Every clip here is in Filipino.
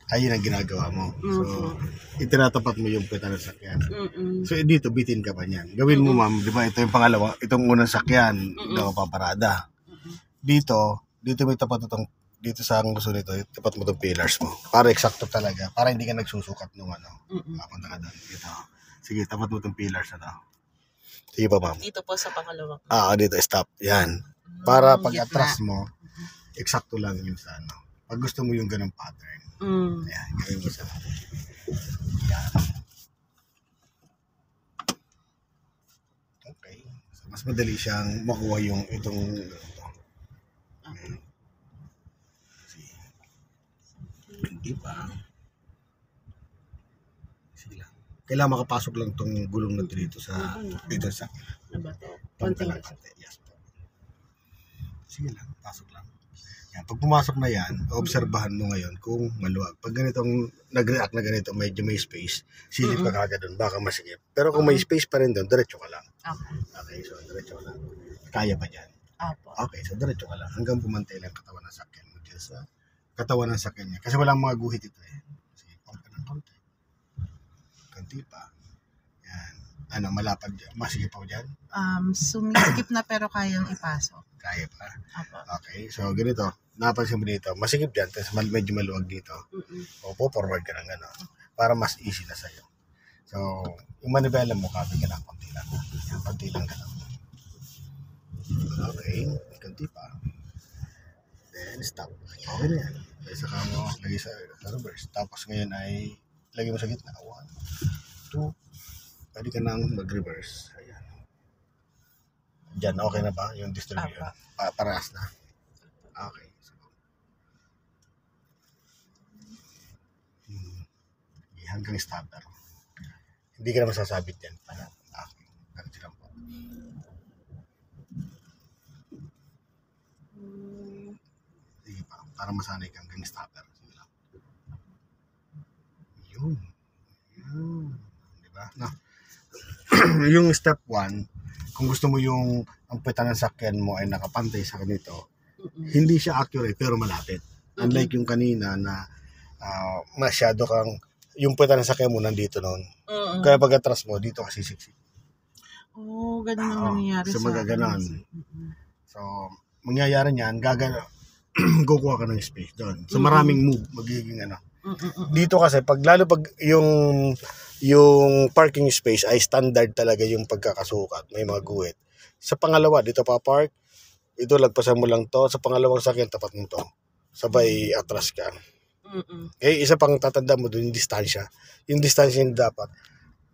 Ayun ang ginagawa mo. So, itinatapat mo yung puwetan ng sakyan. So, dito, bitin ka pa niyan. Gawin mo, ma'am, di ba, ito yung pangalawa, itong unang sakyan, daw paparada. Dito may tapat itong, dito sa ang gusto nito, tapat mo itong pillars mo. Para eksakto talaga. Para hindi ka nagsusukat nung ano. Papunta ka doon. Dito. Sige, tapat mo itong pillars na to. Sige pa, ma'am. Dito po sa pangalawang. Dito, stop. Yan. Para pag atras mo, eksakto lang yung sa ano. Pag gusto mo yung ganung pattern. Ayan, gawin mo sa yan. Okay. So, mas madali siyang makuha yung itong okay. Hindi pa. Sige lang. Kailangan makapasok lang itong gulong na dito sa konti lang. Yes. Sige lang, pasok lang. Yan. Pag pumasok na yan, obserbahan mo ngayon kung maluwag. Pag ganitong nag-react na ganito, medyo may space, silip ka kagad doon, baka masikip. Pero kung may space pa rin doon, diretso ka lang. Okay, so diretso ka lang. Kaya pa dyan? Okay, so diretso ka lang. Hanggang pumantay lang katawan ng sakyan mo dyan sa katawan ng sakyan niya. Kasi walang mga guhit ito eh. Sige, pumpa ng konti. Konti pa. Yan. Ano, malapad dyan. Masikip pa dyan? Sumisikip na pero kayang ipasok. Kaya pa. Okay, so ganito. Napansin mo dito. Masikip dyan, tapos medyo maluwag dito. O po-forward ka ng gano'n. Para mas easy na sa'yo. So, yung manibela mo, kabi ka lang, konti lang. Yan, konti lang ka lang. Okay, konti pa. Then, stop. Okay na yan. Saka mo, lagay sa reverse. Tapos ngayon ay, lagay mo sa gitna. 1, 2, pwede ka nang mag-reverse. Ayan. Diyan, okay na ba yung distribution? Parehas na. Okay. So, hanggang starter. Hindi ka na masasabit yan. Okay. Ganito lang po. Sige pa. Para masanay kang hanggang starter. Sige lang. Yun. Diba? No. Yung step 1, kung gusto mo yung ang puwetan ng sakyan mo ay nakapantay sa ganito, hindi siya accurate pero malapit. Unlike yung kanina na masyado kang, yung puwetan ng sakyan mo nandito noon. Kaya pag atras mo, dito kasi siksik. Ganun ang nangyayari so, magaganon. So, mangyayari niyan, kukuha ka ng space doon. So, maraming move, magiging ano. Dito kasi, lalo pag yung parking space ay standard talaga yung pagkakasukat. May mga guhit. Sa pangalawa, dito pa park. Ito, lagpasan mo lang to. Sa pangalawang sakyan, tapat mo to. Sabay, atras ka. Okay, isa pang tatanda mo doon, yung distansya. Yung distansya yung dapat.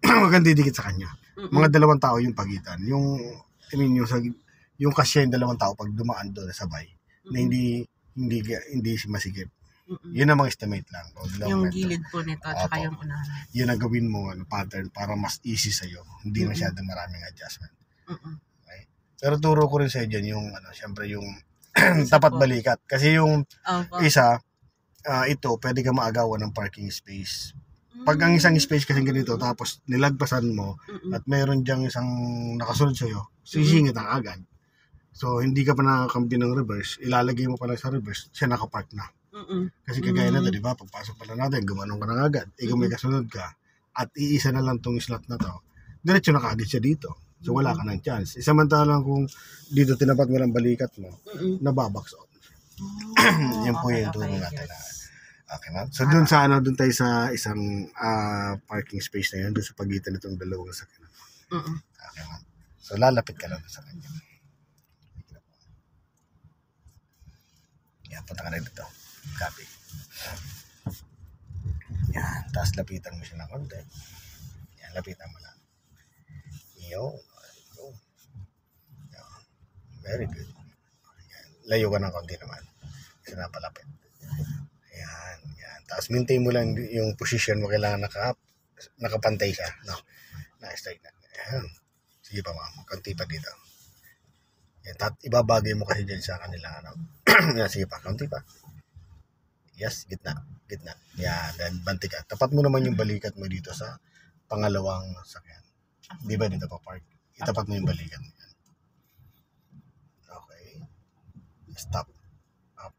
Maganda didikit sa kanya. Mga 2 tao yung pagitan. Yung kasya yung 2 tao pag dumaan doon sabay. Na hindi masigip. Yun ang mga estimate lang. Yung gilid po nito at saka yung unahan. Yun ang gawin mo pattern para mas easy sa'yo. Hindi masyadong maraming adjustment. Okay? Pero turo ko rin sa'yo dyan yung, syempre yung tapat balikat. Kasi yung isa, ito, pwede ka maagawan ng parking space. Pag ang isang space kasi ganito, tapos nilagpasan mo, at mayroon diyang isang nakasunod sa'yo, sisingit ang agad. So, hindi ka pa nakakampi ng reverse, ilalagay mo pa lang sa reverse, siya nakapark na. Kasi kagaya na ito, di ba? Pagpasok pala natin, gumanong ka na agad. Ikaw may kasunod ka, at iisa na lang tong slot na to, diretso na kaagad siya dito. So, wala ka ng chance. Samantalang kung dito tinapat mo ng balikat mo, nababox out. Yan po yung tulong natin. Okay, ma'am? So, doon tayo sa isang parking space na yun, doon sa pagitan nitong dalawang sakyan. Okay, ma'am? So, lalapit ka lang sa kanya. Yan, punta ka na dito. Copy. Yan, tapos lapitan mo siya ng konti. Yan, lapitan mo lang. Yo. Very good. Yan. Layo ka ng konti naman. Kasi napalapit. Yan. Tapos maintain mo lang yung position mo. Kailangan nakapantay siya. No? Na-straight na. Yan. Sige pa, ma'am. Konti pa dito. Yan. Ibabagay mo kasi dyan sa kanila. Yan. Sige pa. Konti pa. Yes. Gitna. Yan. Then banti ka. Tapat mo naman yung balikat mo dito sa pangalawang sakyan. Di ba dito pa park? Itapat mo yung balikat mo. Stop. Up.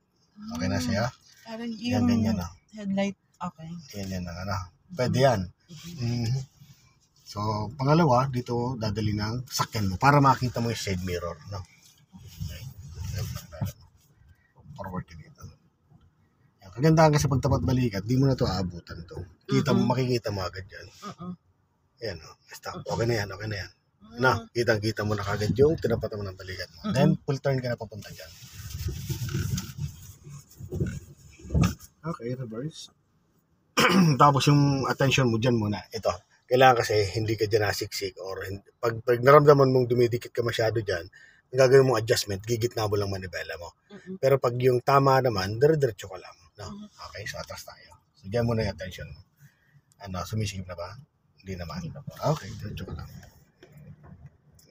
Okay na siya? Parang yung ganyan na. Headlight Okay. Yan ang ano. Pwede yan. Mhm. So, pangalawa, dito dadali ng sakyan mo para makita mo yung side mirror. No? Okay. Forward ka dito. Yan. Kagandahan ka sa pagtapat balikat, di mo na to aabutan to. Makikita mo agad yan. Yan, no? Stop. Okay na yan, okay na yan. Na, kitang-kita mo na kagad yung tinapatan mo ng balikat mo. Then, full turn ka na papunta dyan. Okay, reverse. Tapos yung attention mo dyan muna. Ito, kailangan kasi hindi ka dyan nasiksik or pag naramdaman mong dumidikit ka masyado dyan, ang gagawin mong adjustment, gigitna mo lang manibela mo. Pero pag yung tama naman, dire-diretso ka lang. No? Okay, so atras tayo. So dyan muna yung attention mo. Ano, sumisikip na ba? Hindi naman. Okay, diretso ka lang.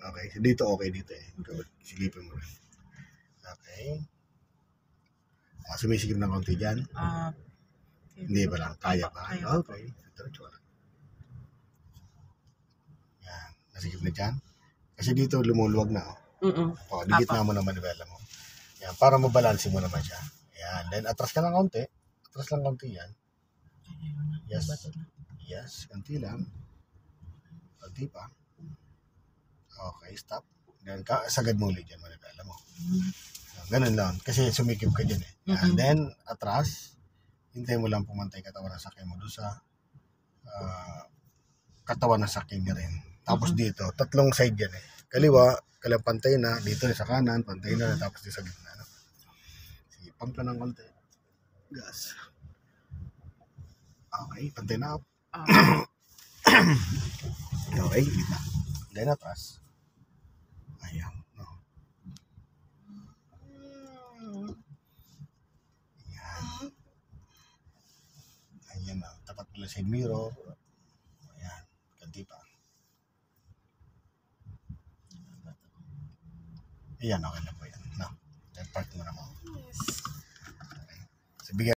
Okay, so dito okay dito eh. Silipin mo rin. Okay. Sumisikip na konti dyan. Hindi ba lang? Kaya pa? Okay. Diretso ka lang. Yan. Nasikip na dyan. Kasi dito lumuluwag na. Digit na mo na manibela mo. Yan. Para mabalansin mo naman siya. Yan. Then atras ka lang konti. Atras lang konti yan. Yes. Yes. Konti lang. Konti pa. Okay. Stop. Then sagad mo ulit dyan manibela mo. Ganun lang. Kasi sumikip ka dyan eh. And then atras. Hintay mo lang pumantay katawan ng sakyan mo doon sa katawan ng sakyan niya rin. Tapos dito, tatlong side yan eh. Kaliwa, pantay na. Dito sa kanan, pantay na. Tapos dito sa gitna. No? Sige, pump ka ng konti. Gas. Okay, pantay na up. Okay, gitna. Then atras. Ayan. No. Ayan na. Tapat mo lang side mirror. Ayan. Ganti pa. Ayan, okay na po.